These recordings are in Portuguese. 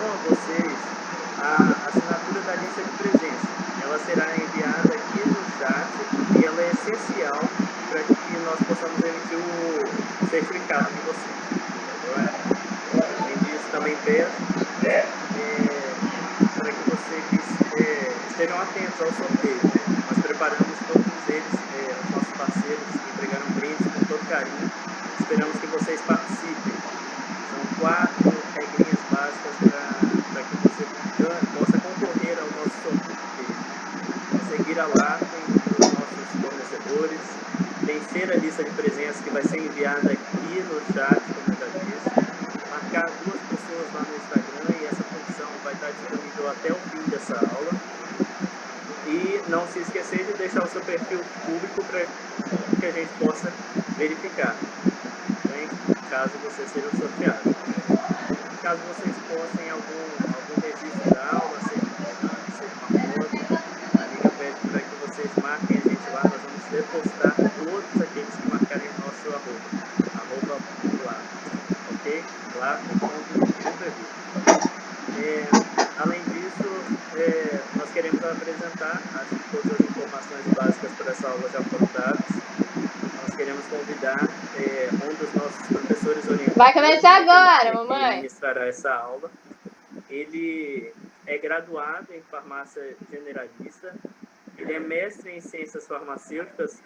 a vocês a assinatura da lista de presença. Ela será enviada aqui no chat e ela é essencial para que nós possamos emitir o certificado de vocês. Além disso, também peço para que vocês estejam atentos ao sorteio. Nós preparamos todos eles, os nossos parceiros entregaram brindes com todo carinho. Esperamos que vocês participem. São 4 regrinhas básicas para que você possa concorrer ao nosso sorteio. Seguir a LACOM dos nossos fornecedores, vencer a lista de presença que vai ser enviada aqui no chat, como eu já disse, marcar 2 pessoas lá no Instagram e essa função vai estar disponível até o fim dessa aula. E não se esquecer de deixar o seu perfil público para que a gente possa verificar, bem, caso você seja sorteado. Caso vocês postem algum registro da aula, seja uma foto, a Liga pede para que vocês marquem a gente lá. Nós vamos repostar todos aqueles que marcarem o nosso arroba lá, ok? Lá com além disso, nós queremos apresentar, acho que todas as informações básicas para essa aula já foram dadas. Nós queremos convidar um dos nossos professores orientadores. Vai começar agora, mamãe! Que ministrará essa aula. Ele é graduado em farmácia generalista, ele é mestre em ciências farmacêuticas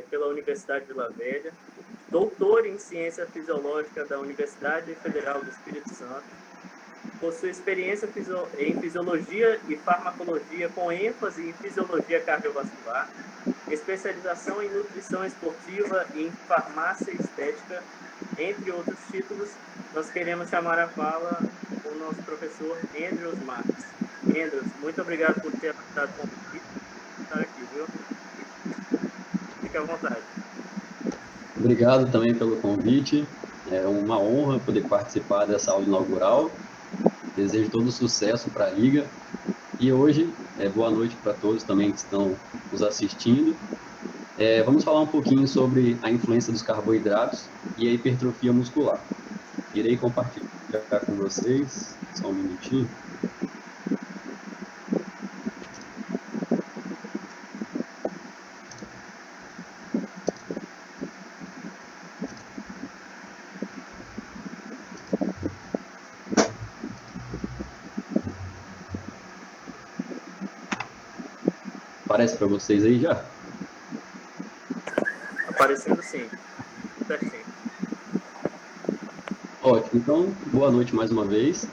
pela Universidade de Vila Velha, doutor em ciência fisiológica da Universidade Federal do Espírito Santo, possui experiência em fisiologia e farmacologia com ênfase em fisiologia cardiovascular, especialização em nutrição esportiva e em farmácia estética, entre outros títulos. Nós queremos chamar a fala o nosso professor Andrews Marques. Andrews, muito obrigado por ter aceitado o convite e estar aqui, viu? Fique à vontade. Obrigado também pelo convite. É uma honra poder participar dessa aula inaugural. Desejo todo sucesso para a Liga. E hoje, boa noite para todos também que estão nos assistindo. Vamos falar um pouquinho sobre a influência dos carboidratos e a hipertrofia muscular. Irei compartilhar com vocês, só um minutinho. Aparece para vocês aí já? Aparecendo sim. Certinho. Ótimo, então, boa noite mais uma vez.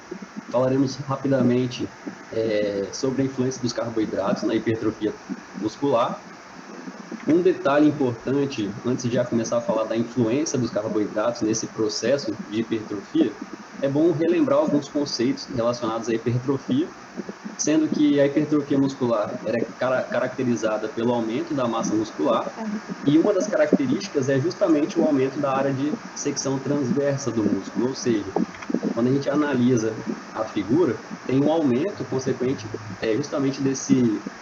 Falaremos rapidamente sobre a influência dos carboidratos na hipertrofia muscular. Um detalhe importante, antes de já começar a falar da influência dos carboidratos nesse processo de hipertrofia, é bom relembrar alguns conceitos relacionados à hipertrofia, sendo que a hipertrofia muscular é caracterizada pelo aumento da massa muscular, e uma das características é justamente o aumento da área de secção transversa do músculo, ou seja, quando a gente analisa a figura, tem um aumento consequente justamente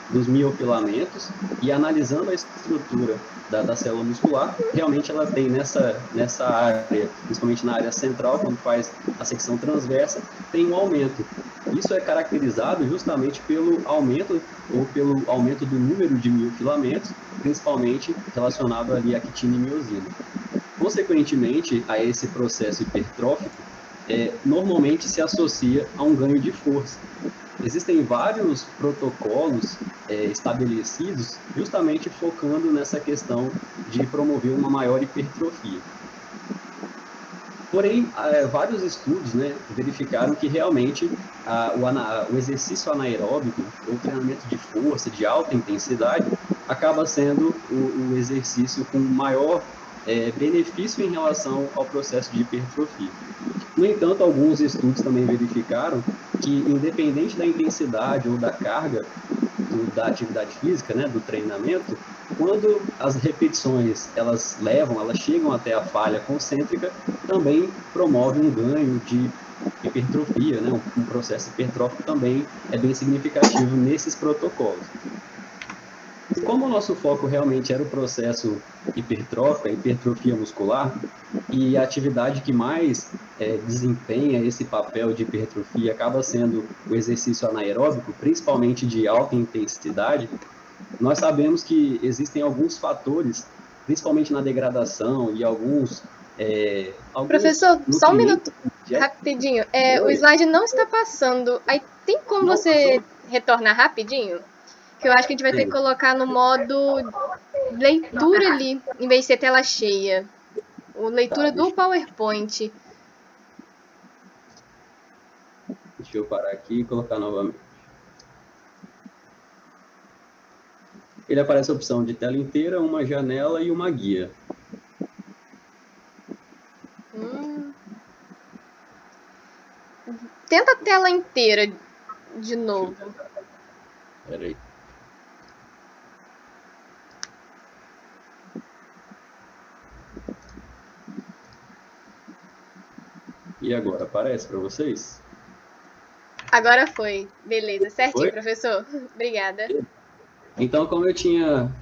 dos miofilamentos, e analisando a estrutura da célula muscular, realmente ela tem nessa área, principalmente na área central, quando faz a secção transversa, tem um aumento. Isso é caracterizado justamente pelo aumento do número de miofilamentos, principalmente relacionado ali à quitina e miosina. Consequentemente, a esse processo hipertrófico, normalmente se associa a um ganho de força. Existem vários protocolos estabelecidos justamente focando nessa questão de promover uma maior hipertrofia. Porém, vários estudos verificaram que realmente o exercício anaeróbico, ou treinamento de força, de alta intensidade, acaba sendo o exercício com maior benefício em relação ao processo de hipertrofia. No entanto, alguns estudos também verificaram que, independente da intensidade ou da carga da atividade física, do treinamento, quando as repetições elas chegam até a falha concêntrica, também promove um ganho de hipertrofia, um processo hipertrófico também é bem significativo nesses protocolos. Como o nosso foco realmente era o processo hipertrófico, a hipertrofia muscular, e a atividade que mais desempenha esse papel de hipertrofia acaba sendo o exercício anaeróbico, principalmente de alta intensidade, nós sabemos que existem alguns fatores, principalmente na degradação e alguns Professor, só um minuto, nutrientes. rapidinho. O slide não está passando. Aí tem como Não você passou? retornar rapidinho? Que eu acho que a gente vai ter que colocar no modo leitura ali, em vez de ser tela cheia. O leitura do PowerPoint. Deixa eu parar aqui e colocar novamente. Ele aparece a opção de tela inteira, uma janela e uma guia. Tenta a tela inteira de novo. Espera aí. E agora, aparece para vocês? Agora foi. Beleza, certinho, Foi? professor. Obrigada. Então, como eu tinha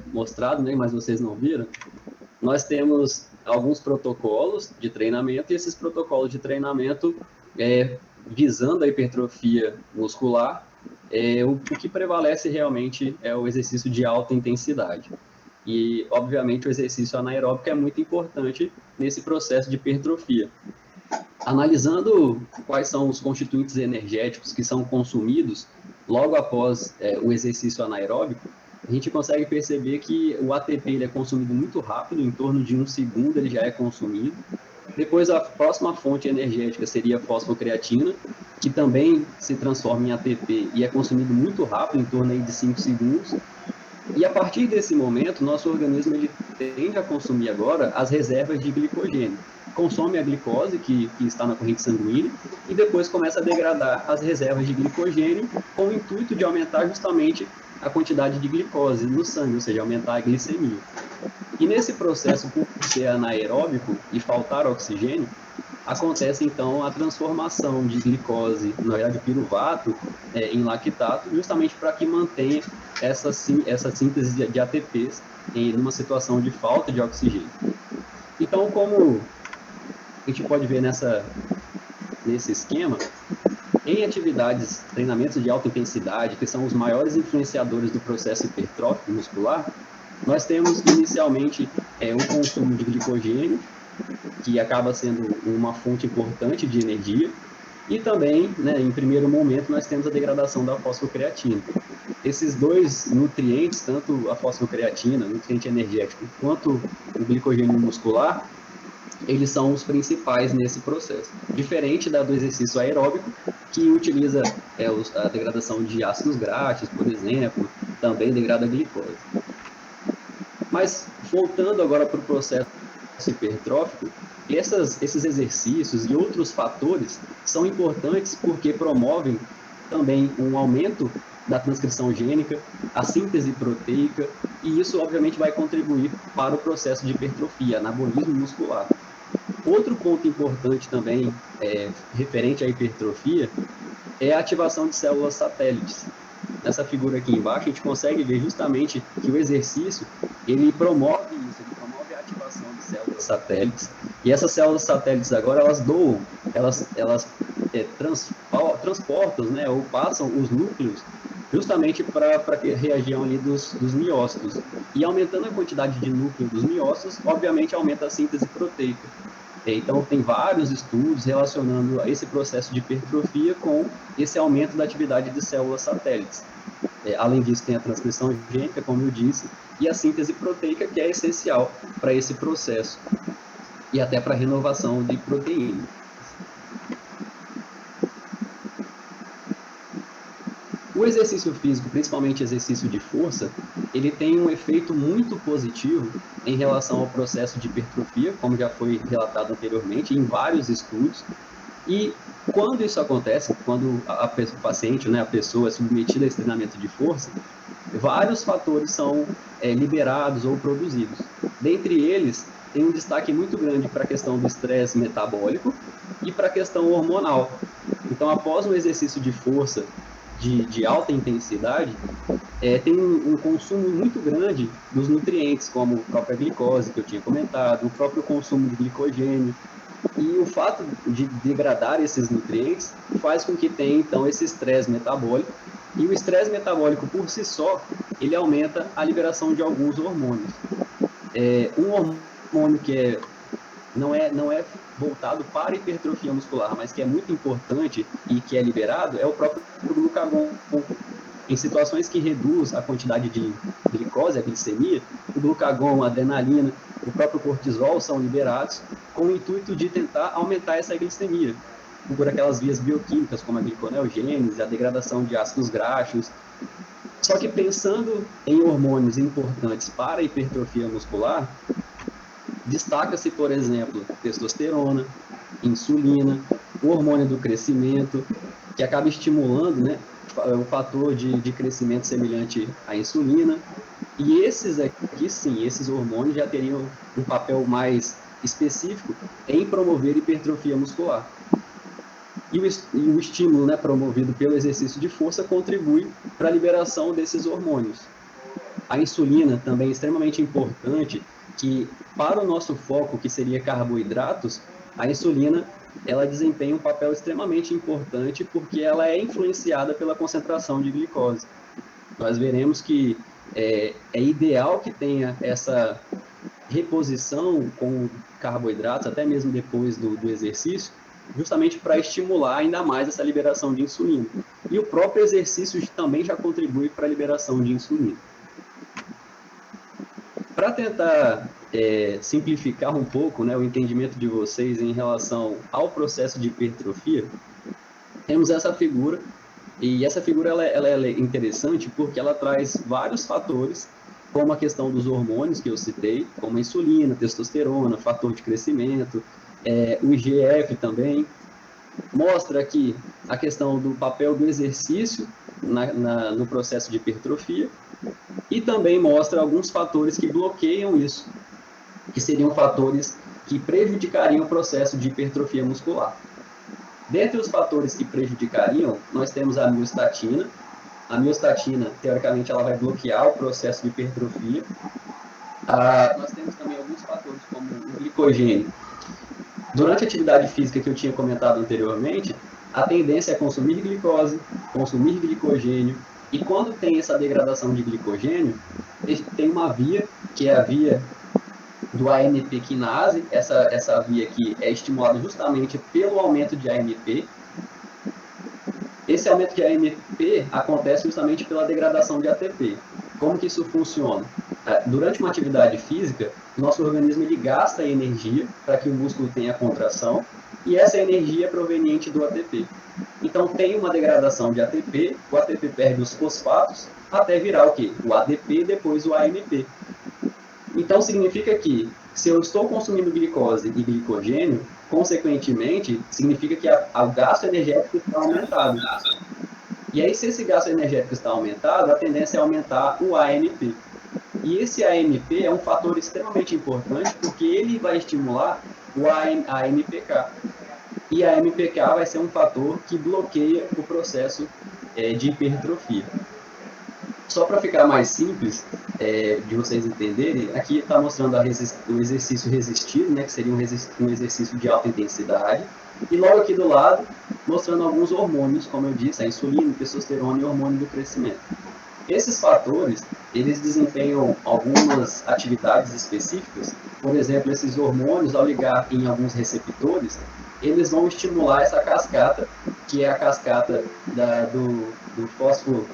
mostrado, né, mas vocês não viram, nós temos alguns protocolos de treinamento, e esses protocolos de treinamento, visando a hipertrofia muscular, o que prevalece realmente é o exercício de alta intensidade. E, obviamente, o exercício anaeróbico é muito importante nesse processo de hipertrofia. Analisando quais são os constituintes energéticos que são consumidos logo após o exercício anaeróbico, a gente consegue perceber que o ATP ele é consumido muito rápido, em torno de 1 segundo ele já é consumido. Depois, a próxima fonte energética seria a fosfocreatina, que também se transforma em ATP e é consumido muito rápido, em torno aí de 5 segundos. E a partir desse momento, nosso organismo ele tende a consumir agora as reservas de glicogênio. Consome a glicose que está na corrente sanguínea e depois começa a degradar as reservas de glicogênio com o intuito de aumentar justamente a quantidade de glicose no sangue, ou seja, aumentar a glicemia. E nesse processo, por ser anaeróbico e faltar oxigênio, acontece então a transformação de glicose, na verdade piruvato, em lactato, justamente para que mantenha essa síntese de ATPs em uma situação de falta de oxigênio. Então, como a gente pode ver nesse esquema, em atividades, treinamentos de alta intensidade, que são os maiores influenciadores do processo hipertrófico muscular, nós temos inicialmente o consumo de glicogênio, que acaba sendo uma fonte importante de energia, e também, né, em primeiro momento, nós temos a degradação da fosfocreatina. Esses dois nutrientes, tanto a fosfocreatina, nutriente energético, quanto o glicogênio muscular, eles são os principais nesse processo. Diferente do exercício aeróbico, que utiliza a degradação de ácidos graxos, por exemplo, também degrada a glicose. Mas, voltando agora para o processo hipertrófico, esses exercícios e outros fatores são importantes porque promovem também um aumento da transcrição gênica, a síntese proteica, e isso obviamente vai contribuir para o processo de hipertrofia, anabolismo muscular. Outro ponto importante também, referente à hipertrofia, é a ativação de células satélites. Nessa figura aqui embaixo, a gente consegue ver justamente que o exercício, ele promove isso, ele promove a ativação de células satélites, e essas células satélites agora, elas doam, elas transportam, né, ou passam os núcleos justamente para a região ali dos miócitos. E aumentando a quantidade de núcleo dos miócitos, obviamente aumenta a síntese proteica. Então, tem vários estudos relacionando esse processo de hipertrofia com esse aumento da atividade de células satélites. Além disso, tem a transcrição gênica, como eu disse, e a síntese proteica, que é essencial para esse processo, e até para a renovação de proteínas. O exercício físico, principalmente exercício de força, ele tem um efeito muito positivo em relação ao processo de hipertrofia, como já foi relatado anteriormente, em vários estudos. E quando isso acontece, quando o paciente, né, a pessoa é submetida a esse treinamento de força, vários fatores são liberados ou produzidos. Dentre eles, tem um destaque muito grande para a questão do estresse metabólico e para a questão hormonal. Então, após um exercício de força de alta intensidade, tem um consumo muito grande dos nutrientes, como a própria glicose, que eu tinha comentado, o próprio consumo de glicogênio. E o fato de degradar esses nutrientes faz com que tenha, então, esse estresse metabólico. E o estresse metabólico, por si só, ele aumenta a liberação de alguns hormônios. Um hormônio que não é voltado para a hipertrofia muscular, mas que é muito importante e que é liberado, é o próprio glucagon. Em situações que reduz a quantidade de glicose, a glicemia, o glucagon, a adrenalina, o próprio cortisol são liberados com o intuito de tentar aumentar essa glicemia, por aquelas vias bioquímicas, como a gliconeogênese, a degradação de ácidos graxos. Só que pensando em hormônios importantes para a hipertrofia muscular, destaca-se, por exemplo, testosterona, insulina, o hormônio do crescimento, que acaba estimulando, né, o fator de crescimento semelhante à insulina. E esses aqui, sim, esses hormônios já teriam um papel mais específico em promover hipertrofia muscular. E o estímulo, né, promovido pelo exercício de força contribui para a liberação desses hormônios. A insulina também é extremamente importante, que para o nosso foco, que seria carboidratos, a insulina ela desempenha um papel extremamente importante porque ela é influenciada pela concentração de glicose. Nós veremos que é ideal que tenha essa reposição com carboidratos, até mesmo depois do exercício, justamente para estimular ainda mais essa liberação de insulina. E o próprio exercício também já contribui para a liberação de insulina. Para tentar simplificar um pouco, né, o entendimento de vocês em relação ao processo de hipertrofia, temos essa figura, e essa figura ela é interessante porque ela traz vários fatores, como a questão dos hormônios que eu citei, como a insulina, testosterona, fator de crescimento, o IGF também. Mostra aqui a questão do papel do exercício no processo de hipertrofia, e também mostra alguns fatores que bloqueiam isso, que seriam fatores que prejudicariam o processo de hipertrofia muscular. Dentre os fatores que prejudicariam, nós temos a miostatina. A miostatina, teoricamente, ela vai bloquear o processo de hipertrofia. Nós temos também alguns fatores, como o glicogênio. Durante a atividade física que eu tinha comentado anteriormente, a tendência é consumir glicose, consumir glicogênio, e quando tem essa degradação de glicogênio, tem uma via, que é a via do AMP quinase. Essa via aqui é estimulada justamente pelo aumento de AMP. Esse aumento de AMP acontece justamente pela degradação de ATP. Como que isso funciona? Durante uma atividade física, nosso organismo ele gasta energia para que o músculo tenha contração, e essa energia é proveniente do ATP. Então, tem uma degradação de ATP, o ATP perde os fosfatos, até virar o quê? O ADP, depois o AMP. Então, significa que, se eu estou consumindo glicose e glicogênio, consequentemente, significa que o gasto energético está aumentado. E aí, se esse gasto energético está aumentado, a tendência é aumentar o AMP. E esse AMP é um fator extremamente importante, porque ele vai estimular a AMPK. E a AMPK vai ser um fator que bloqueia o processo de hipertrofia. Só para ficar mais simples de vocês entenderem, aqui está mostrando o exercício resistido, né, que seria um exercício de alta intensidade, e logo aqui do lado, mostrando alguns hormônios, como eu disse, a insulina, a testosterona e o hormônio do crescimento. Esses fatores, eles desempenham algumas atividades específicas. Por exemplo, esses hormônios, ao ligar em alguns receptores, eles vão estimular essa cascata, que é a cascata do fósforo,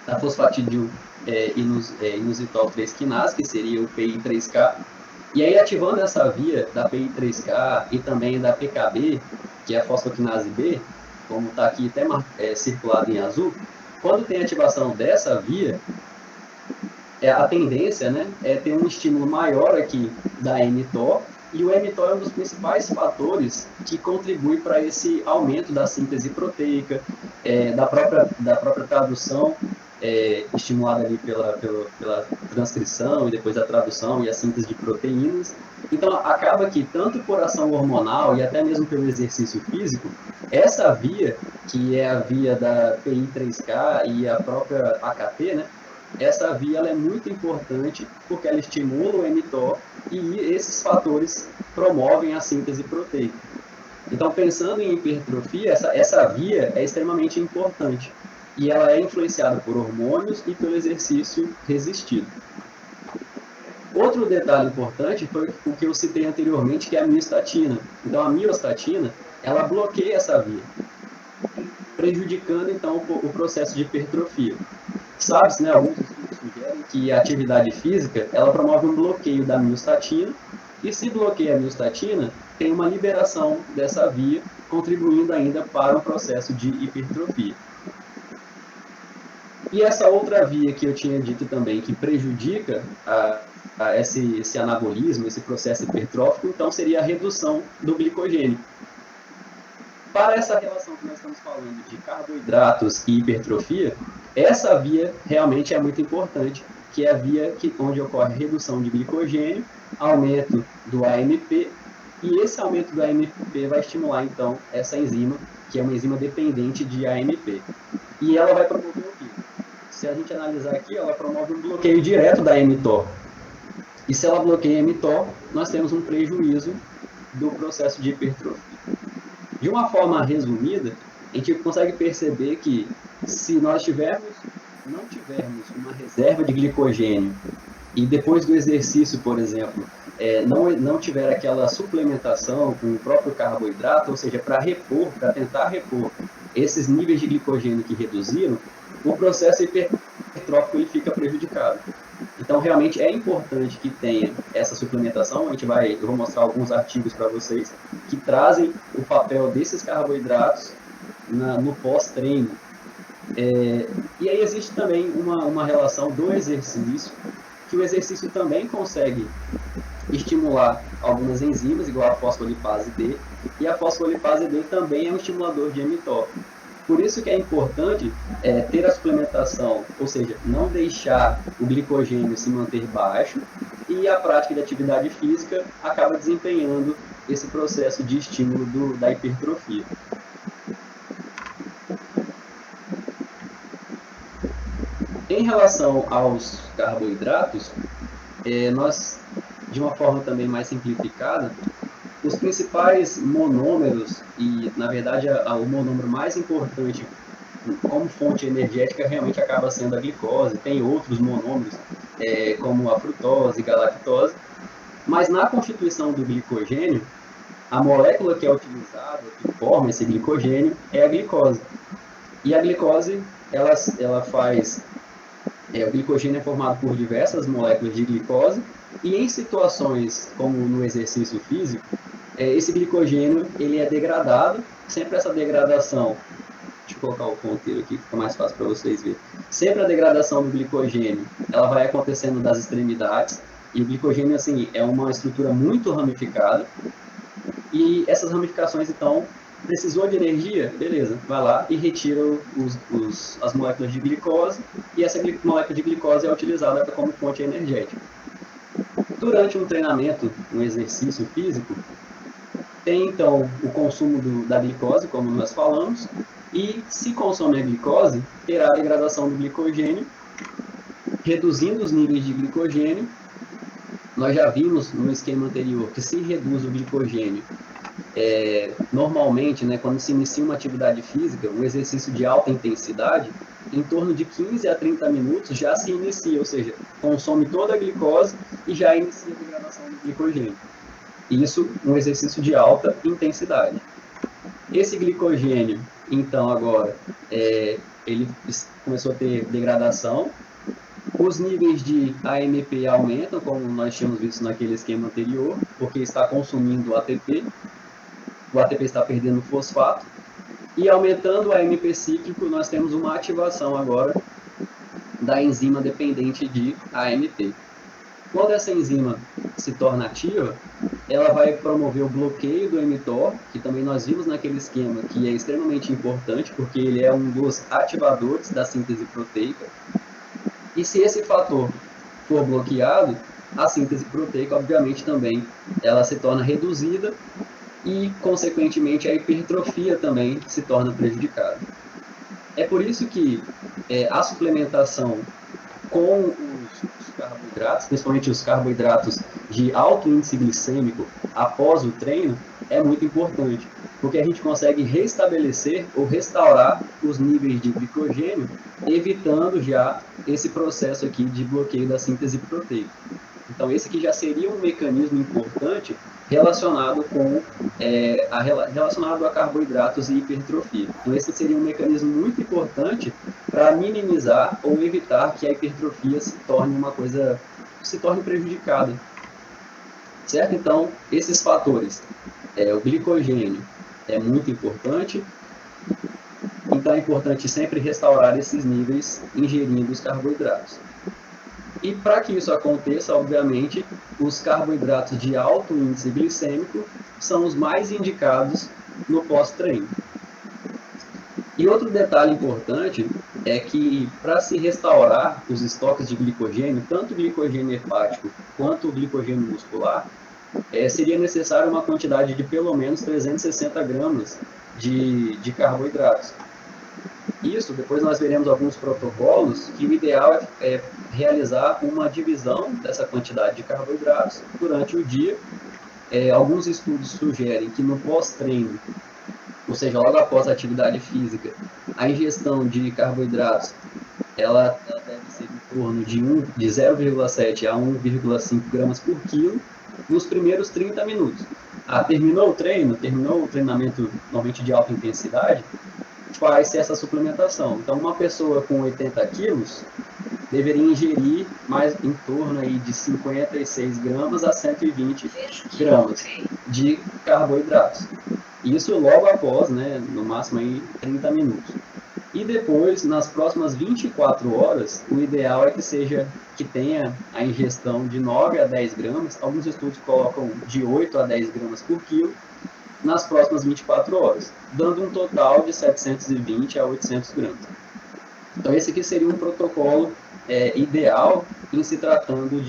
da fosfatidil inositol 3-quinase, que seria o PI3K. E aí, ativando essa via da PI3K e também da PKB, que é a fosfoquinase B, como está aqui até circulado em azul, quando tem ativação dessa via, a tendência, né, é ter um estímulo maior aqui da mTOR, e o mTOR é um dos principais fatores que contribui para esse aumento da síntese proteica, da própria tradução estimulada ali pela transcrição e depois a tradução e a síntese de proteínas. Então, acaba que, tanto por ação hormonal e até mesmo pelo exercício físico, essa via, que é a via da PI3K e a própria AKT, né? Essa via ela é muito importante porque ela estimula o mTOR e esses fatores promovem a síntese proteica. Então, pensando em hipertrofia, essa via é extremamente importante e ela é influenciada por hormônios e pelo exercício resistido. Outro detalhe importante foi o que eu citei anteriormente, que é a miostatina. Então, a miostatina, ela bloqueia essa via, prejudicando, então, o processo de hipertrofia. Sabe-se, né, alguns estudos sugerem que a atividade física, ela promove um bloqueio da miostatina, e se bloqueia a miostatina, tem uma liberação dessa via, contribuindo ainda para o processo de hipertrofia. E essa outra via que eu tinha dito também, que prejudica esse anabolismo, esse processo hipertrófico, então seria a redução do glicogênio. Para essa relação que nós estamos falando de carboidratos e hipertrofia, essa via realmente é muito importante, que é a via onde ocorre redução de glicogênio, aumento do AMP, e esse aumento do AMP vai estimular, então, essa enzima, que é uma enzima dependente de AMP. E ela vai promover o quê? Se a gente analisar aqui, ela promove um bloqueio direto da mTOR. E se ela bloqueia a mTOR, nós temos um prejuízo do processo de hipertrofia. De uma forma resumida, a gente consegue perceber que se nós não tivermos uma reserva de glicogênio e depois do exercício, por exemplo, não tiver aquela suplementação com o próprio carboidrato, ou seja, para tentar repor esses níveis de glicogênio que reduziram, o processo hipertrófico ele fica prejudicado. Então, realmente é importante que tenha essa suplementação. Eu vou mostrar alguns artigos para vocês que trazem o papel desses carboidratos no pós-treino. E aí existe também uma relação do exercício, que o exercício também consegue estimular algumas enzimas, igual a fosfolipase D, e a fosfolipase D também é um estimulador de mTOR. Por isso que é importante ter a suplementação, ou seja, não deixar o glicogênio se manter baixo, e a prática de atividade física acaba desempenhando esse processo de estímulo da hipertrofia. Em relação aos carboidratos, nós, de uma forma também mais simplificada, os principais monômeros, e na verdade o monômero mais importante como fonte energética realmente acaba sendo a glicose. Tem outros monômeros, como a frutose, galactose, mas na constituição do glicogênio, a molécula que é utilizada, que forma esse glicogênio, é a glicose. E a glicose, ela faz... o glicogênio é formado por diversas moléculas de glicose, e em situações como no exercício físico, esse glicogênio ele é degradado. Sempre essa degradação, deixa eu colocar o ponteiro aqui, fica mais fácil para vocês verem. Sempre a degradação do glicogênio, ela vai acontecendo das extremidades, e o glicogênio assim, é uma estrutura muito ramificada, e essas ramificações, então, precisou de energia? Beleza, vai lá e retira as moléculas de glicose, e essa molécula de glicose é utilizada como fonte energética. Durante um treinamento, um exercício físico, tem então o consumo da glicose, como nós falamos, e se consome a glicose, terá a degradação do glicogênio, reduzindo os níveis de glicogênio. Nós já vimos no esquema anterior que se reduz o glicogênio, normalmente, né, quando se inicia uma atividade física, um exercício de alta intensidade, em torno de 15 a 30 minutos já se inicia, ou seja, consome toda a glicose e já inicia a degradação do glicogênio. Isso um exercício de alta intensidade. Esse glicogênio, então, agora, ele começou a ter degradação, os níveis de AMP aumentam, como nós tínhamos visto naquele esquema anterior, porque está consumindo o ATP está perdendo fosfato, e aumentando o AMP cíclico, nós temos uma ativação agora da enzima dependente de AMP. Quando essa enzima se torna ativa, ela vai promover o bloqueio do mTOR, que também nós vimos naquele esquema, que é extremamente importante, porque ele é um dos ativadores da síntese proteica. E se esse fator for bloqueado, a síntese proteica, obviamente, também ela se torna reduzida e, consequentemente, a hipertrofia também se torna prejudicada. É por isso que a suplementação com os carboidratos, principalmente os carboidratos de alto índice glicêmico após o treino, é muito importante, porque a gente consegue restabelecer ou restaurar os níveis de glicogênio, evitando já esse processo aqui de bloqueio da síntese proteica. Então, esse aqui já seria um mecanismo importante relacionado relacionado a carboidratos e hipertrofia. Então, esse seria um mecanismo muito importante para minimizar ou evitar que a hipertrofia se torne prejudicada. Certo? Então, esses fatores, o glicogênio é muito importante, então é importante sempre restaurar esses níveis ingerindo os carboidratos. E para que isso aconteça, obviamente, os carboidratos de alto índice glicêmico são os mais indicados no pós-treino. E outro detalhe importante é que para se restaurar os estoques de glicogênio, tanto o glicogênio hepático quanto o glicogênio muscular, seria necessário uma quantidade de pelo menos 360 gramas de carboidratos. Isso, depois nós veremos alguns protocolos que o ideal é realizar uma divisão dessa quantidade de carboidratos durante o dia. Alguns estudos sugerem que no pós-treino, ou seja, logo após a atividade física, a ingestão de carboidratos ela deve ser em torno de 0,7 a 1,5 gramas por quilo nos primeiros 30 minutos. Terminou o treinamento normalmente de alta intensidade, faz-se essa suplementação. Então, uma pessoa com 80 quilos deveria ingerir mais em torno aí de 56 gramas a 120 gramas de carboidratos. Isso logo após, no máximo aí 30 minutos. E depois, nas próximas 24 horas, o ideal é que tenha a ingestão de 9 a 10 gramas, alguns estudos colocam de 8 a 10 gramas por quilo, nas próximas 24 horas, dando um total de 720 a 800 gramas. Então, esse aqui seria um protocolo ideal em se tratando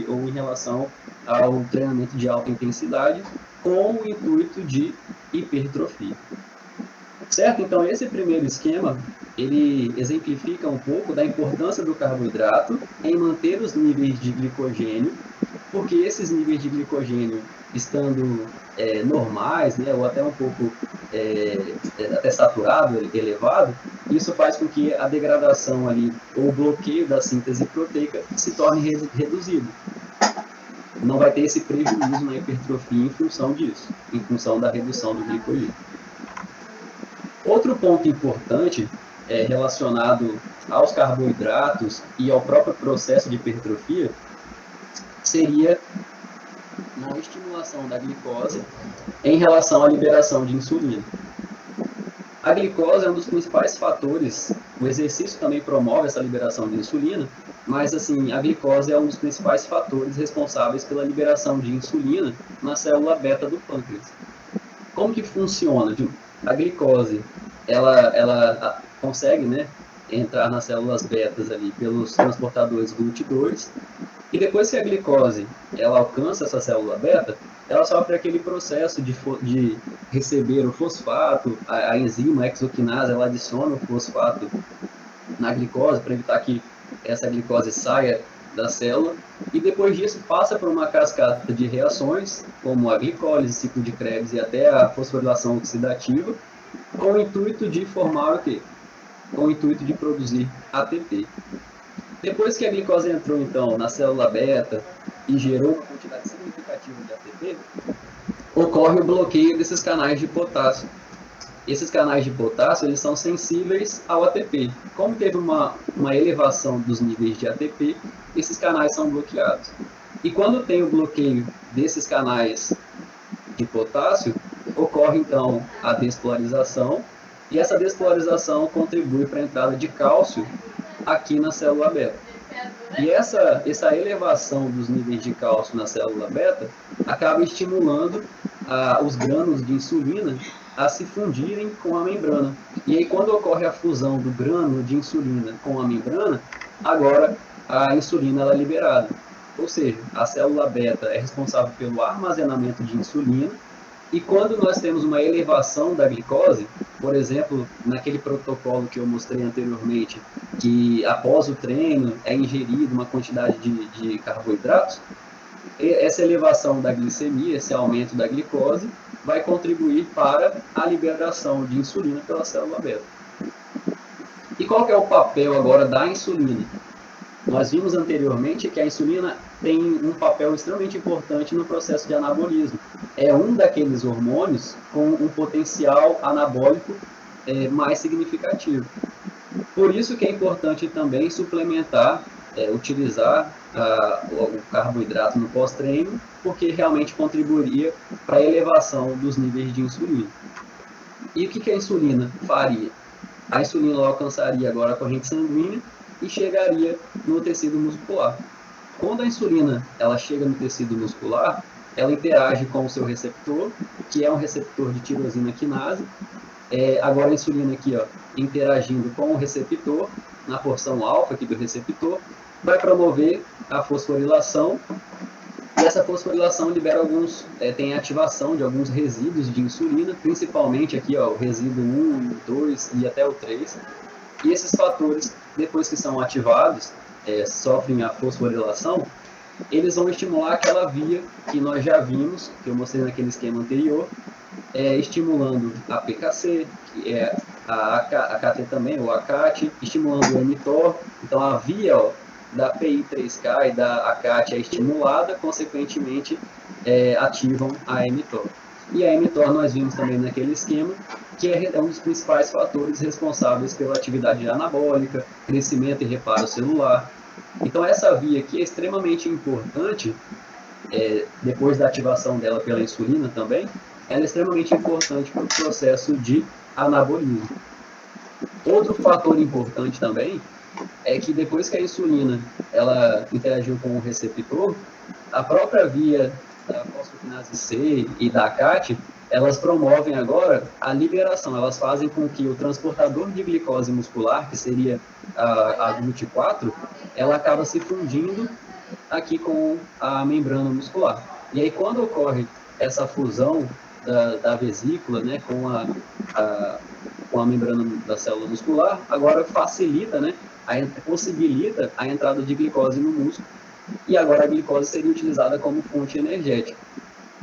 ou em relação ao treinamento de alta intensidade com o intuito de hipertrofia. Certo? Então, esse primeiro esquema, ele exemplifica um pouco da importância do carboidrato em manter os níveis de glicogênio, porque esses níveis de glicogênio, estando normais, ou até um pouco até saturado, elevado, isso faz com que a degradação ali, ou o bloqueio da síntese proteica se torne reduzido. Não vai ter esse prejuízo na hipertrofia em função disso, em função da redução do glicogênio. Outro ponto importante relacionado aos carboidratos e ao próprio processo de hipertrofia seria na estimulação da glicose em relação à liberação de insulina. A glicose é um dos principais fatores, o exercício também promove essa liberação de insulina, mas assim, a glicose é um dos principais fatores responsáveis pela liberação de insulina na célula beta do pâncreas. Como que funciona? A glicose, ela consegue, entrar nas células betas ali pelos transportadores GLUT2, e depois que a glicose ela alcança essa célula beta, ela sofre aquele processo de receber o fosfato, a enzima hexoquinase, ela adiciona o fosfato na glicose para evitar que essa glicose saia da célula, e depois disso passa por uma cascata de reações, como a glicólise, ciclo de Krebs e até a fosforilação oxidativa, com o intuito de formar o quê? Com o intuito de produzir ATP. Depois que a glicose entrou, então, na célula beta e gerou uma quantidade significativa de ATP, ocorre o bloqueio desses canais de potássio. Esses canais de potássio, eles são sensíveis ao ATP. Como teve uma elevação dos níveis de ATP, esses canais são bloqueados. E quando tem o bloqueio desses canais de potássio, ocorre, então, a despolarização, e essa despolarização contribui para a entrada de cálcio aqui na célula beta. E essa elevação dos níveis de cálcio na célula beta acaba estimulando os grânulos de insulina a se fundirem com a membrana. E aí, quando ocorre a fusão do grânulo de insulina com a membrana, agora a insulina ela é liberada. Ou seja, a célula beta é responsável pelo armazenamento de insulina, e quando nós temos uma elevação da glicose, por exemplo, naquele protocolo que eu mostrei anteriormente, que após o treino é ingerido uma quantidade de carboidratos, essa elevação da glicemia, esse aumento da glicose, vai contribuir para a liberação de insulina pela célula beta. E qual que é o papel agora da insulina? Nós vimos anteriormente que a insulina tem um papel extremamente importante no processo de anabolismo. É um daqueles hormônios com um potencial anabólico mais significativo. Por isso que é importante também suplementar, utilizar o carboidrato no pós-treino, porque realmente contribuiria para a elevação dos níveis de insulina. E o que a insulina faria? A insulina alcançaria agora a corrente sanguínea e chegaria no tecido muscular. Quando a insulina ela chega no tecido muscular, ela interage com o seu receptor, que é um receptor de tirosina quinase. Agora a insulina aqui, ó, interagindo com o receptor, na porção alfa aqui do receptor, vai promover a fosforilação, e essa fosforilação libera tem ativação de alguns resíduos de insulina, principalmente aqui, ó, o resíduo 1, 2 e até o 3. E esses fatores, depois que são ativados, sofrem a fosforilação, eles vão estimular aquela via que nós já vimos, que eu mostrei naquele esquema anterior, estimulando a PKC, que é a AKT também, ou ACAT, estimulando o mTOR. Então a via da PI3K e da ACAT é estimulada, consequentemente ativam a mTOR. E a mTOR nós vimos também naquele esquema, que é um dos principais fatores responsáveis pela atividade anabólica, crescimento e reparo celular. Então essa via aqui é extremamente importante, depois da ativação dela pela insulina também, ela é extremamente importante para o processo de anabolismo. Outro fator importante também é que depois que a insulina ela interagiu com o receptor, a própria via da fosfoquinase C e da ACAT, elas promovem agora a liberação, elas fazem com que o transportador de glicose muscular, que seria a GLUT4, ela acaba se fundindo aqui com a membrana muscular. E aí quando ocorre essa fusão da vesícula, né, com a membrana da célula muscular, agora facilita, né, possibilita a entrada de glicose no músculo, e agora a glicose seria utilizada como fonte energética.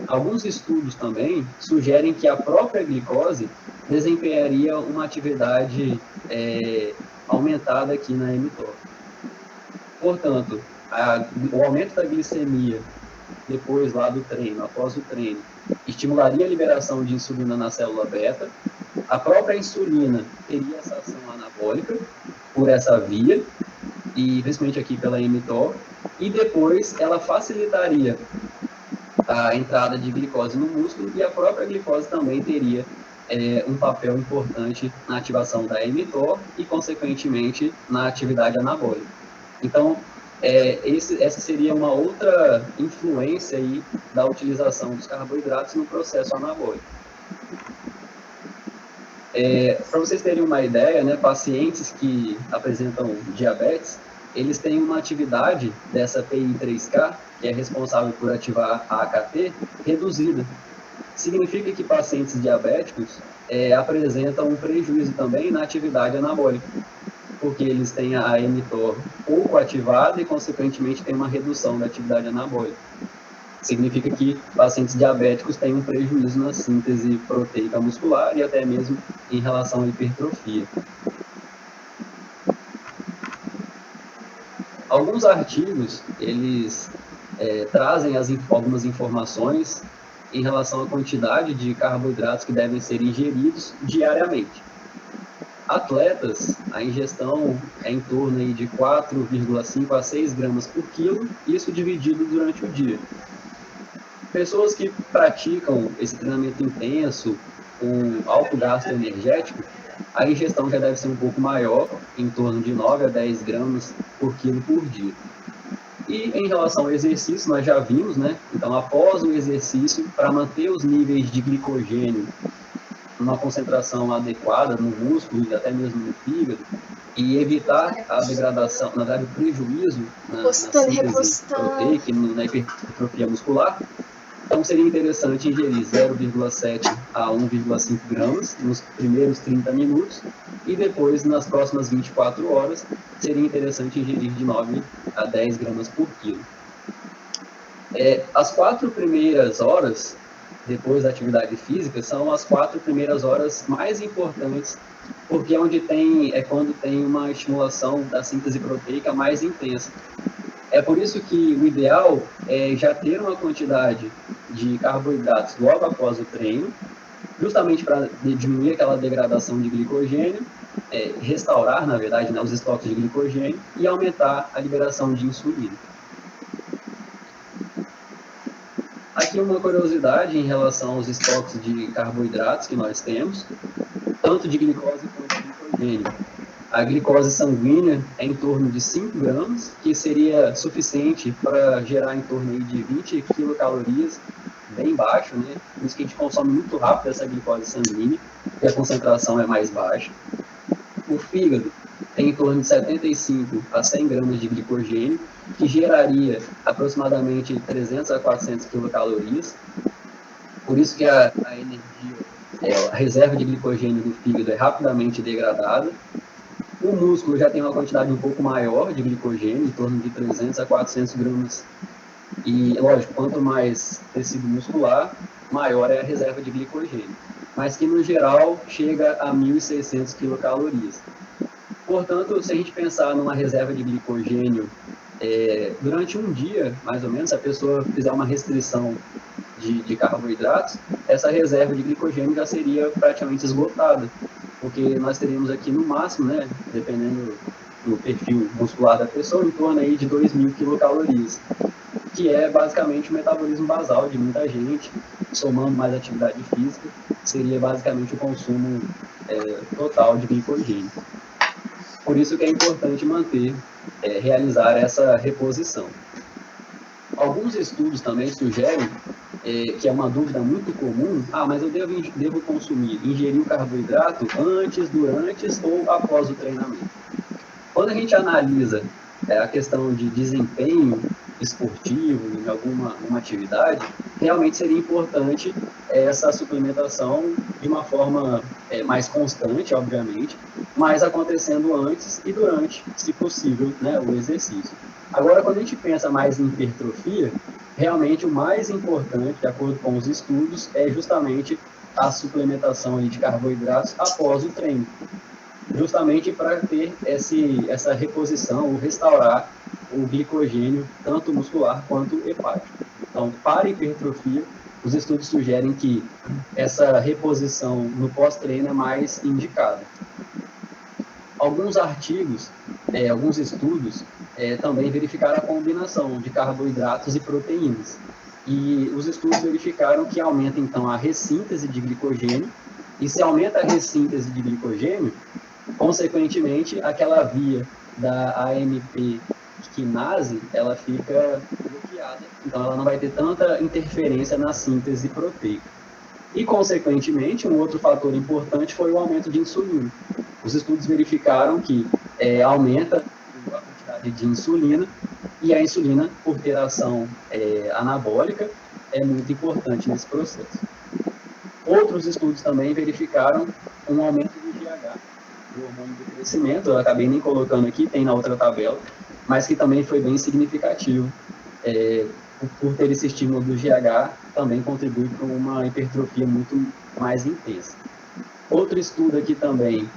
Alguns estudos também sugerem que a própria glicose desempenharia uma atividade aumentada aqui na mTOR. Portanto, o aumento da glicemia depois lá do treino, após o treino, estimularia a liberação de insulina na célula beta. A própria insulina teria essa ação anabólica por essa via, e principalmente aqui pela mTOR, e depois ela facilitaria a entrada de glicose no músculo, e a própria glicose também teria um papel importante na ativação da mTOR e, consequentemente, na atividade anabólica. Então, essa seria uma outra influência aí da utilização dos carboidratos no processo anabólico. Para vocês terem uma ideia, né, pacientes que apresentam diabetes, eles têm uma atividade dessa PI3K, que é responsável por ativar a AKT, reduzida. Significa que pacientes diabéticos apresentam um prejuízo também na atividade anabólica, porque eles têm a mTOR pouco ativada e, consequentemente, tem uma redução da atividade anabólica. Significa que pacientes diabéticos têm um prejuízo na síntese proteica muscular e até mesmo em relação à hipertrofia. Alguns artigos, eles trazem algumas informações em relação à quantidade de carboidratos que devem ser ingeridos diariamente. Atletas, a ingestão é em torno aí de 4,5 a 6 gramas por quilo, isso dividido durante o dia. Pessoas que praticam esse treinamento intenso, com alto gasto energético, a ingestão já deve ser um pouco maior, em torno de 9 a 10 gramas por quilo por dia. E em relação ao exercício, nós já vimos, né? Então, após o exercício, para manter os níveis de glicogênio uma concentração adequada no músculo e até mesmo no fígado, e evitar a degradação, na verdade, o prejuízo na síntese proteica e na hipertrofia muscular. Então, seria interessante ingerir 0,7 a 1,5 gramas nos primeiros 30 minutos e depois, nas próximas 24 horas, seria interessante ingerir de 9 a 10 gramas por quilo. As 4 primeiras horas, depois da atividade física, são as 4 primeiras horas mais importantes, porque é quando tem uma estimulação da síntese proteica mais intensa. É por isso que o ideal é já ter uma quantidade de carboidratos logo após o treino, justamente para diminuir aquela degradação de glicogênio, restaurar, na verdade, né, os estoques de glicogênio e aumentar a liberação de insulina. Aqui uma curiosidade em relação aos estoques de carboidratos que nós temos, tanto de glicose quanto de glicogênio. A glicose sanguínea é em torno de 5 gramas, que seria suficiente para gerar em torno aí de 20 quilocalorias, bem baixo, né? Por isso que a gente consome muito rápido essa glicose sanguínea, e a concentração é mais baixa. O fígado tem em torno de 75 a 100 gramas de glicogênio, que geraria aproximadamente 300 a 400 quilocalorias. Por isso que a energia, a reserva de glicogênio do fígado é rapidamente degradada. O músculo já tem uma quantidade um pouco maior de glicogênio, em torno de 300 a 400 gramas. E, lógico, quanto mais tecido muscular, maior é a reserva de glicogênio. Mas que, no geral, chega a 1.600 quilocalorias. Portanto, se a gente pensar numa reserva de glicogênio, durante um dia, mais ou menos, se a pessoa fizer uma restrição de carboidratos, essa reserva de glicogênio já seria praticamente esgotada. Porque nós teríamos aqui no máximo, né, dependendo do perfil muscular da pessoa, em torno aí de 2.000 quilocalorias, que é basicamente o metabolismo basal de muita gente, somando mais atividade física, seria basicamente o consumo total de glicogênio. Por isso que é importante realizar essa reposição. Alguns estudos também sugerem que é uma dúvida muito comum, mas eu devo ingerir o carboidrato antes, durante ou após o treinamento. Quando a gente analisa a questão de desempenho esportivo em alguma atividade, realmente seria importante essa suplementação de uma forma mais constante, obviamente, mas acontecendo antes e durante, se possível, né, o exercício. Agora, quando a gente pensa mais em hipertrofia, realmente o mais importante, de acordo com os estudos, é justamente a suplementação de carboidratos após o treino, justamente para ter essa reposição, ou restaurar o glicogênio, tanto muscular quanto hepático. Então, para a hipertrofia, os estudos sugerem que essa reposição no pós-treino é mais indicada. Alguns artigos, alguns estudos, também verificaram a combinação de carboidratos e proteínas. E os estudos verificaram que aumenta, então, a ressíntese de glicogênio, e se aumenta a ressíntese de glicogênio, consequentemente, aquela via da AMP quinase, ela fica bloqueada, então ela não vai ter tanta interferência na síntese proteica. E, consequentemente, um outro fator importante foi o aumento de insulina. Os estudos verificaram que aumenta a quantidade de insulina, e a insulina, por ter ação anabólica, é muito importante nesse processo. Outros estudos também verificaram um aumento do GH, do hormônio do crescimento, eu acabei nem colocando aqui, tem na outra tabela, mas que também foi bem significativo. Por ter esse estímulo do GH, também contribui para uma hipertrofia muito mais intensa. Outro estudo aqui também,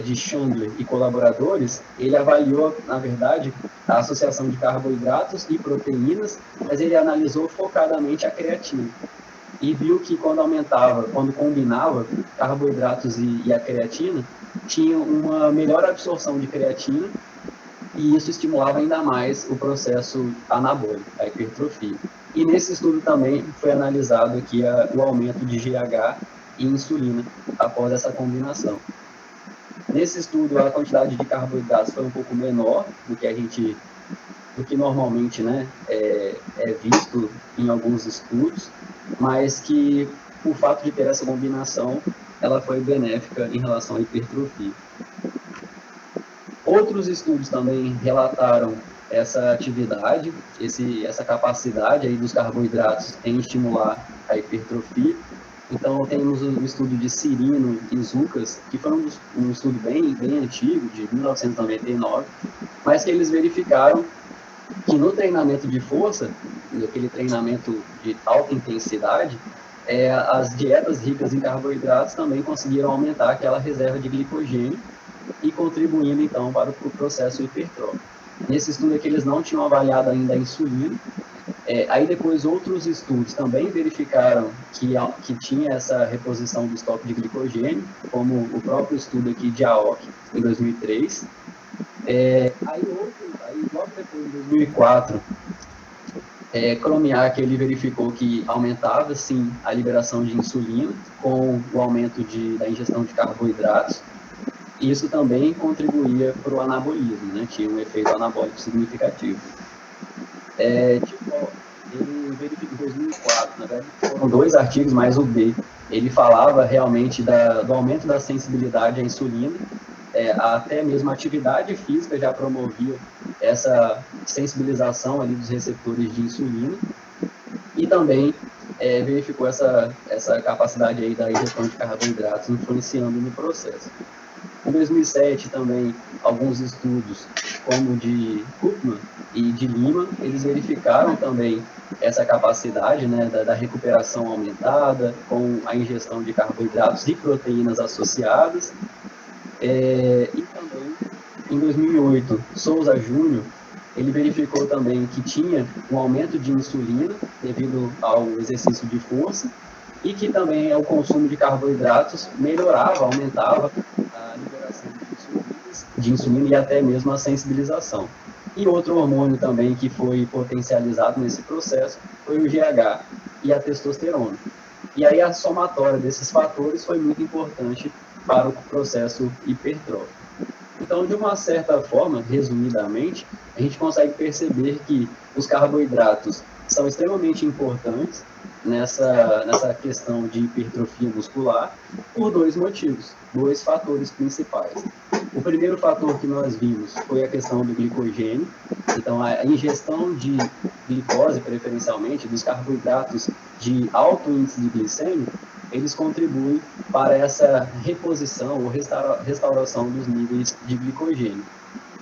de Chandler e colaboradores, ele avaliou, na verdade, a associação de carboidratos e proteínas, mas ele analisou focadamente a creatina. E viu que quando combinava carboidratos e a creatina, tinha uma melhor absorção de creatina, e isso estimulava ainda mais o processo anabólico, a hipertrofia. E nesse estudo também foi analisado aqui o aumento de GH e insulina após essa combinação. Nesse estudo, a quantidade de carboidratos foi um pouco menor do que normalmente, né, é visto em alguns estudos, mas que o fato de ter essa combinação ela foi benéfica em relação à hipertrofia. Outros estudos também relataram essa atividade, essa capacidade aí dos carboidratos em estimular a hipertrofia. Então, temos o estudo de Cirino e Zucas, que foi um estudo bem antigo, de 1999, mas que eles verificaram que no treinamento de força, naquele treinamento de alta intensidade, as dietas ricas em carboidratos também conseguiram aumentar aquela reserva de glicogênio e contribuindo, então, para o processo hipertrófico. Nesse estudo aqui, eles não tinham avaliado ainda a insulina. Aí depois outros estudos também verificaram que tinha essa reposição do estoque de glicogênio, como o próprio estudo aqui de AOC, em 2003. Aí logo depois, em 2004, Chromiak, ele verificou que aumentava, sim, a liberação de insulina com o aumento da ingestão de carboidratos. Isso também contribuía para o anabolismo, né? Tinha um efeito anabólico significativo. Ele verificou em 2004, na verdade, foram 2 artigos, mais o B. Ele falava realmente do aumento da sensibilidade à insulina, até mesmo a atividade física já promovia essa sensibilização ali dos receptores de insulina, e também verificou essa capacidade aí da ingestão de carboidratos influenciando no processo. Em 2007 também, alguns estudos, como de Koopman e de Lima, eles verificaram também essa capacidade, né, da recuperação aumentada, com a ingestão de carboidratos e proteínas associadas. E também, em 2008, Souza Júnior, ele verificou também que tinha um aumento de insulina devido ao exercício de força, e que também o consumo de carboidratos melhorava, aumentava a liberação de insulina e até mesmo a sensibilização. E outro hormônio também que foi potencializado nesse processo foi o GH e a testosterona. E aí a somatória desses fatores foi muito importante para o processo hipertrófico. Então, de uma certa forma, resumidamente, a gente consegue perceber que os carboidratos são extremamente importantes nessa questão de hipertrofia muscular por 2 motivos, 2 fatores principais. O primeiro fator que nós vimos foi a questão do glicogênio. Então, a ingestão de glicose, preferencialmente, dos carboidratos de alto índice de glicêmia, eles contribuem para essa reposição ou restauração dos níveis de glicogênio.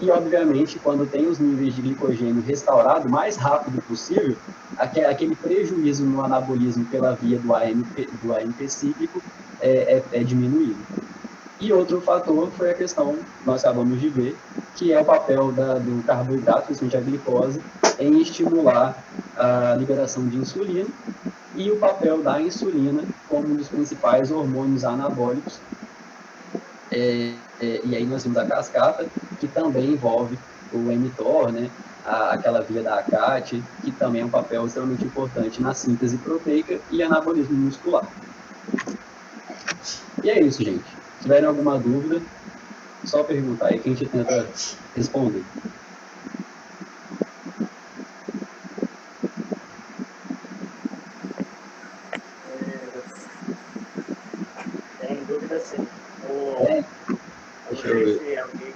E, obviamente, quando tem os níveis de glicogênio restaurado o mais rápido possível, aquele prejuízo no anabolismo pela via do AMP cíclico é diminuído. E outro fator foi a questão, nós acabamos de ver, que é o papel do carboidrato, principalmente a glicose, em estimular a liberação de insulina, e o papel da insulina como um dos principais hormônios anabólicos. E aí nós temos a cascata, que também envolve o mTOR, né? Aquela via da ACAT, que também é um papel extremamente importante na síntese proteica e anabolismo muscular. E é isso, gente. Se tiverem alguma dúvida, só perguntar aí que a gente tenta responder. Tem dúvida sim. Deixa eu ver. Alguém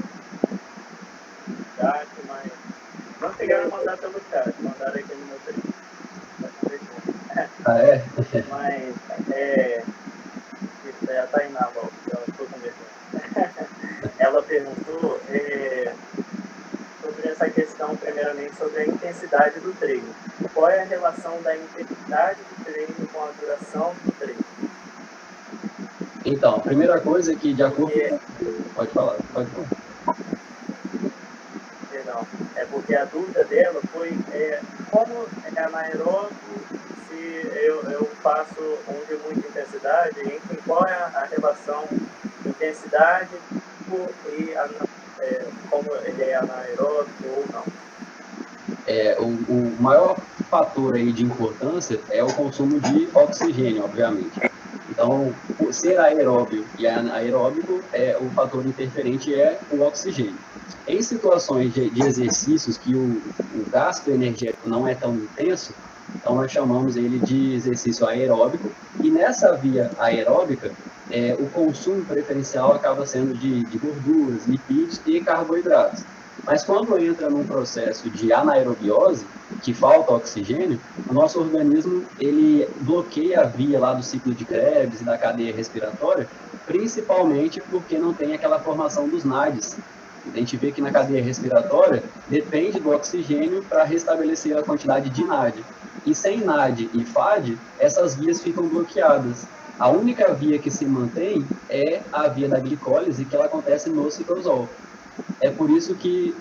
chat, mas não chegaram a mandar pelo chat, mandaram aqui no meu telefone. Ah, é? Mas isso é a Tainá, ela ficou conversando. Ela perguntou sobre essa questão, primeiramente, sobre a intensidade do treino. Qual é a relação da intensidade do treino com a duração do treino? Então, a primeira coisa é que, de acordo com... Pode falar. Perdão. É porque a dúvida dela foi como é anaeróbico, se eu faço um de muita intensidade, enfim, qual é a relação intensidade e como ele é anaeróbico ou não. O maior fator aí de importância é o consumo de oxigênio, obviamente. Então, por ser aeróbio e anaeróbico, o fator interferente é o oxigênio. Em situações de exercícios que o gasto energético não é tão intenso, então nós chamamos ele de exercício aeróbico, e nessa via aeróbica, o consumo preferencial acaba sendo de gorduras, lipídios e carboidratos. Mas quando entra num processo de anaerobiose, que falta oxigênio, o nosso organismo ele bloqueia a via lá do ciclo de Krebs e da cadeia respiratória, principalmente porque não tem aquela formação dos NADs. A gente vê que na cadeia respiratória depende do oxigênio para restabelecer a quantidade de NAD. E sem NAD e FAD, essas vias ficam bloqueadas. A única via que se mantém é a via da glicólise, que ela acontece no citosol. É por isso que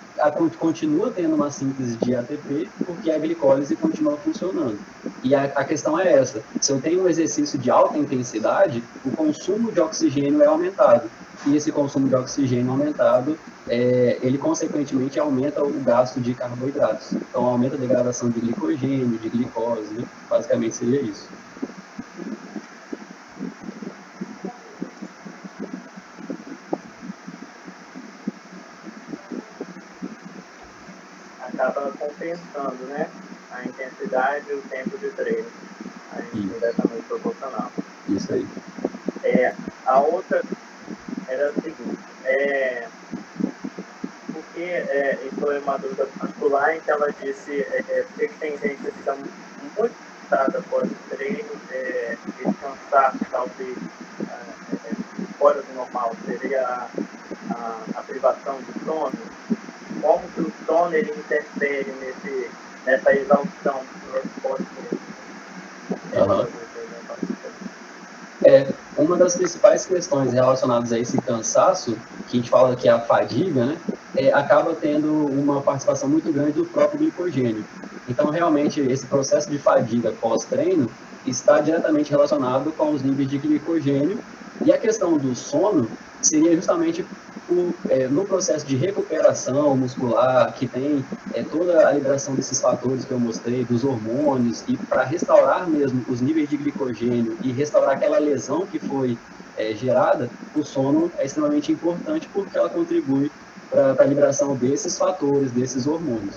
continua tendo uma síntese de ATP, porque a glicólise continua funcionando. E a questão é essa: se eu tenho um exercício de alta intensidade, o consumo de oxigênio é aumentado. E esse consumo de oxigênio aumentado, ele consequentemente aumenta o gasto de carboidratos. Então aumenta a degradação de glicogênio, de glicose, né? Basicamente seria isso. Acaba compensando, né? A intensidade e o tempo de treino. Aí diretamente proporcional. Isso aí. A outra era o seguinte, porque isso foi uma dúvida particular em que ela disse porque tem gente que fica muito cansada após o treino, esse cansaço talvez fora do normal seria a privação de sono. Como que o sono ele interfere nessa exaustão que pode ter? Uma das principais questões relacionadas a esse cansaço, que a gente fala que é a fadiga, né, acaba tendo uma participação muito grande do próprio glicogênio. Então, realmente, esse processo de fadiga pós-treino está diretamente relacionado com os níveis de glicogênio, e a questão do sono seria justamente no processo de recuperação muscular, que tem toda a liberação desses fatores que eu mostrei, dos hormônios, e para restaurar mesmo os níveis de glicogênio e restaurar aquela lesão que foi gerada, o sono é extremamente importante porque ela contribui para a liberação desses fatores, desses hormônios.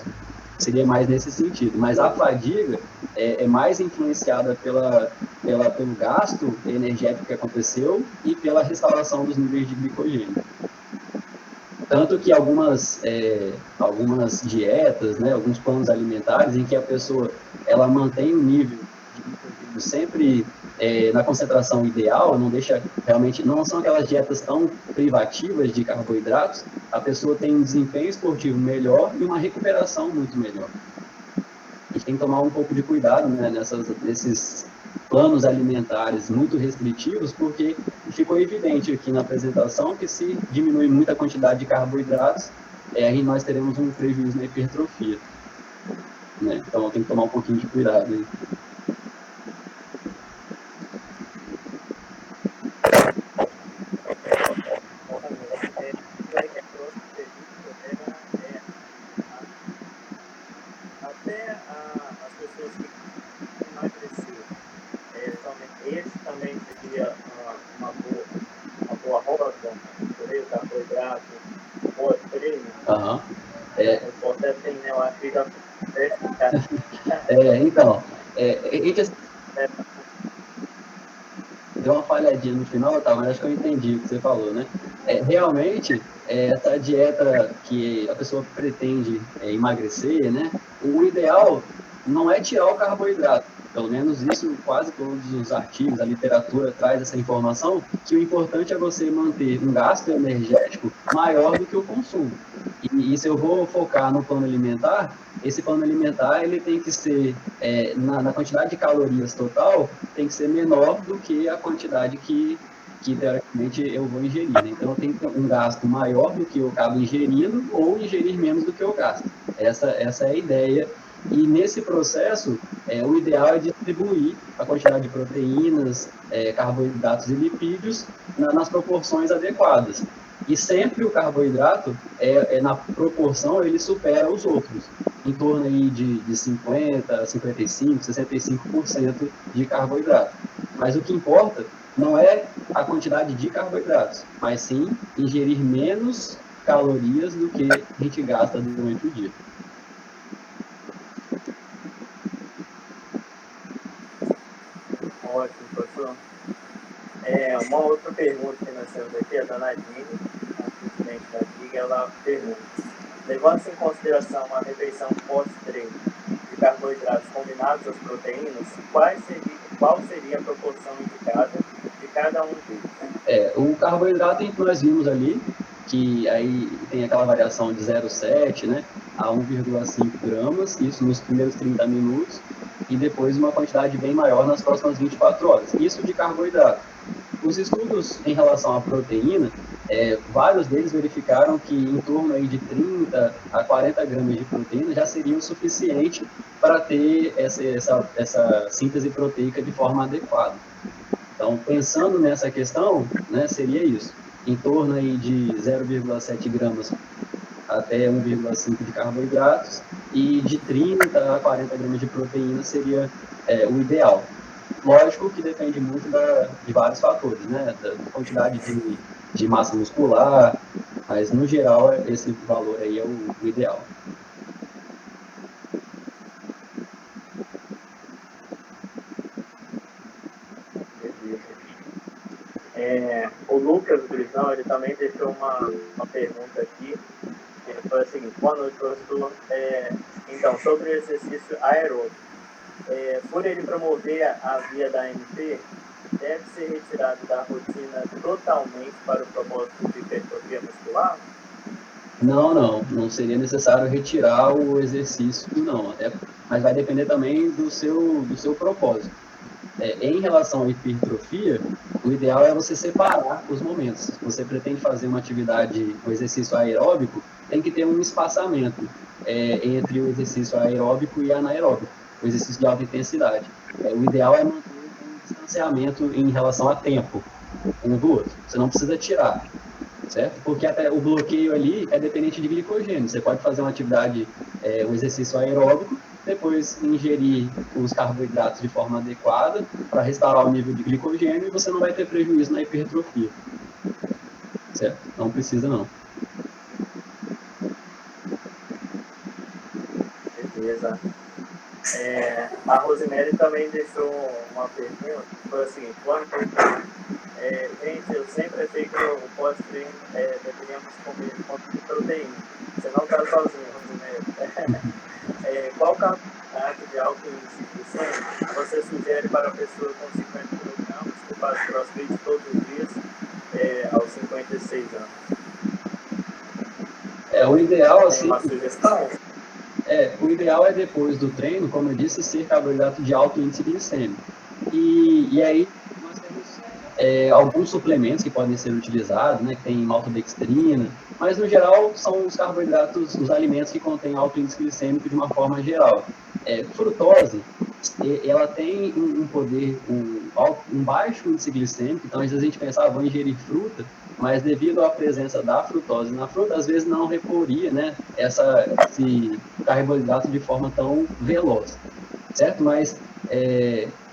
Seria mais nesse sentido. Mas a fadiga é mais influenciada pelo gasto energético que aconteceu e pela restauração dos níveis de glicogênio. Tanto que algumas dietas, né, alguns planos alimentares em que a pessoa ela mantém o nível de glicogênio sempre na concentração ideal, não são aquelas dietas tão privativas de carboidratos, a pessoa tem um desempenho esportivo melhor e uma recuperação muito melhor. A gente tem que tomar um pouco de cuidado, né, nesses planos alimentares muito restritivos, porque ficou evidente aqui na apresentação que se diminui muito a quantidade de carboidratos, aí nós teremos um prejuízo na hipertrofia. Né? Então tem que tomar um pouquinho de cuidado aí. Então, deu uma falhadinha no final, tá? Mas acho que eu entendi o que você falou, né? Realmente, essa dieta que a pessoa pretende emagrecer, né? O ideal não é tirar o carboidrato. Pelo menos isso, quase todos os artigos, a literatura traz essa informação, que o importante é você manter um gasto energético maior do que o consumo. E se eu vou focar no plano alimentar, esse plano alimentar ele tem que ser, na quantidade de calorias total, tem que ser menor do que a quantidade que teoricamente eu vou ingerir. Né? Então eu tenho que ter um gasto maior do que eu acabo ingerindo ou ingerir menos do que eu gasto. Essa é a ideia. E nesse processo, o ideal é distribuir a quantidade de proteínas, carboidratos e lipídios nas proporções adequadas. E sempre o carboidrato, na proporção, ele supera os outros, em torno aí de 50%, 55%, 65% de carboidrato. Mas o que importa não é a quantidade de carboidratos, mas sim ingerir menos calorias do que a gente gasta durante o dia. Ótimo, professor. Uma outra pergunta que nós temos aqui, a dona Aline, a presidente da Liga, ela pergunta: levando-se em consideração a refeição pós-treino de carboidratos combinados às proteínas, qual seria a proporção indicada de cada um deles? O carboidrato que nós vimos ali, que aí tem aquela variação de 0,7, né, a 1,5 gramas, isso nos primeiros 30 minutos, e depois uma quantidade bem maior nas próximas 24 horas. Isso de carboidrato. Os estudos em relação à proteína, vários deles verificaram que em torno aí de 30 a 40 gramas de proteína já seria o suficiente para ter essa síntese proteica de forma adequada. Então, pensando nessa questão, né, seria isso. Em torno aí de 0,7 gramas até 1,5 de carboidratos e de 30 a 40 gramas de proteína seria o ideal. Lógico que depende muito de vários fatores, né? Da quantidade de massa muscular, mas no geral esse valor aí é o ideal. O Lucas Grisão, ele também deixou uma pergunta aqui, que foi a seguinte: boa noite, professor. Então, sobre o exercício aeróbico, por ele promover a via da ANP, deve ser retirado da rotina totalmente para o propósito de hipertrofia muscular? Não seria necessário retirar o exercício, não. Mas vai depender também do seu propósito. Em relação à hipertrofia, o ideal é você separar os momentos. Se você pretende fazer uma atividade, um exercício aeróbico, tem que ter um espaçamento entre o exercício aeróbico e anaeróbico, o exercício de alta intensidade. O ideal é manter um distanciamento em relação a tempo, um do outro. Você não precisa tirar, certo? Porque até o bloqueio ali é dependente de glicogênio. Você pode fazer uma atividade, um exercício aeróbico, depois ingerir os carboidratos de forma adequada para restaurar o nível de glicogênio e você não vai ter prejuízo na hipertrofia. Certo? Não precisa não. Beleza. A Rosemary também deixou uma pergunta, que foi assim: gente, eu sempre achei que o pós-treino deveríamos comer proteína. Você não está sozinho, Rosemary. Qual carboidrato de alto índice glicêmico você sugere para a pessoa com 50 kg que faz crossfit todos os dias aos 56 anos? O ideal, assim, uma sugestão? O ideal é depois do treino, como eu disse, ser carboidrato de alto índice glicêmico. E aí nós temos alguns suplementos que podem ser utilizados, né, que tem maltodextrina, mas no geral são os carboidratos, os alimentos que contêm alto índice glicêmico de uma forma geral. Frutose, ela tem um poder, um baixo índice glicêmico, então às vezes a gente pensa, vou ingerir fruta, mas devido à presença da frutose na fruta, às vezes não reporia, né, esse carboidrato de forma tão veloz, certo? Mas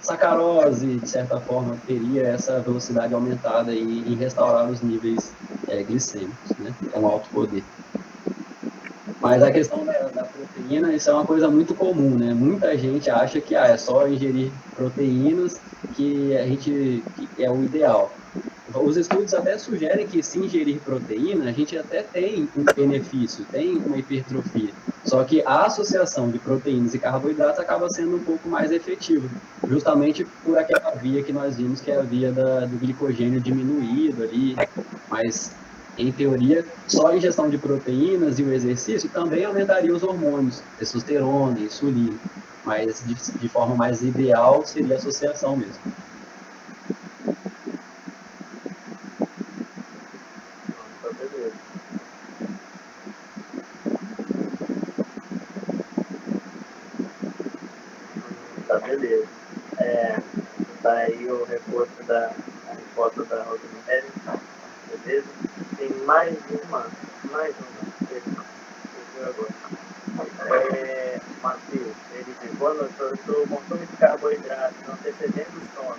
sacarose, de certa forma, teria essa velocidade aumentada em restaurar os níveis glicêmicos, né? É um alto poder. Mas a questão da proteína, isso é uma coisa muito comum, né? Muita gente acha que é só ingerir proteínas que é o ideal. Os estudos até sugerem que se ingerir proteína, a gente até tem um benefício, tem uma hipertrofia. Só que a associação de proteínas e carboidratos acaba sendo um pouco mais efetiva, justamente por aquela via que nós vimos, que é a via do glicogênio diminuído ali. Mas, em teoria, só a ingestão de proteínas e o exercício também aumentaria os hormônios, testosterona, insulina. Mas, de forma mais ideal, seria a associação mesmo. Beleza. Tá aí o reforço da Rosemary. Beleza? Tem mais uma questão. Matheus, ele diz: boa noite, professor. O consumo de carboidratos antecedendo o sono,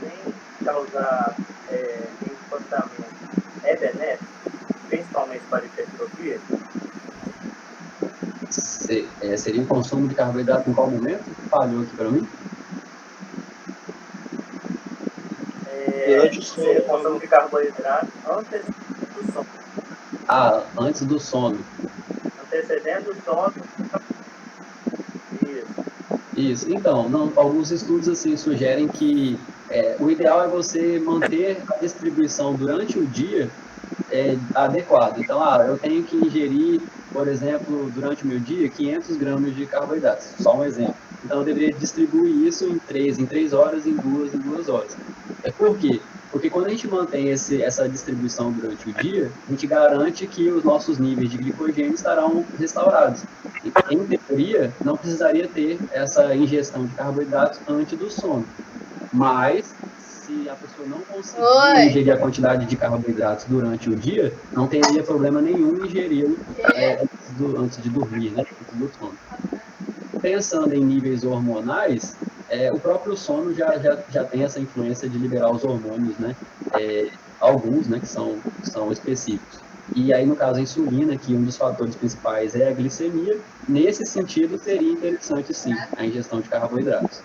sem causar encantamento, é benéfico, principalmente para hipertrofia? Seria o consumo de carboidrato em qual momento? Falhou aqui para mim. durante o sono. consumo de carboidrato antes do sono. Antes do sono. Antecedendo o sono. Isso. Então, alguns estudos assim sugerem que o ideal é você manter a distribuição durante o dia adequada. Então, eu tenho que ingerir, por exemplo, durante o meu dia, 500 gramas de carboidratos. Só um exemplo. Então, eu deveria distribuir isso em 3 horas, em 2 horas. Por quê? Porque quando a gente mantém essa distribuição durante o dia, a gente garante que os nossos níveis de glicogênio estarão restaurados. Em teoria, não precisaria ter essa ingestão de carboidratos antes do sono. Mas, se a pessoa não conseguir ingerir a quantidade de carboidratos durante o dia, não teria problema nenhum ingeri-lo antes de dormir, né? Antes do sono. Pensando em níveis hormonais, o próprio sono já tem essa influência de liberar os hormônios, né? Alguns, né, que são específicos. E aí, no caso, a insulina, que um dos fatores principais é a glicemia, nesse sentido, seria interessante, sim, a ingestão de carboidratos.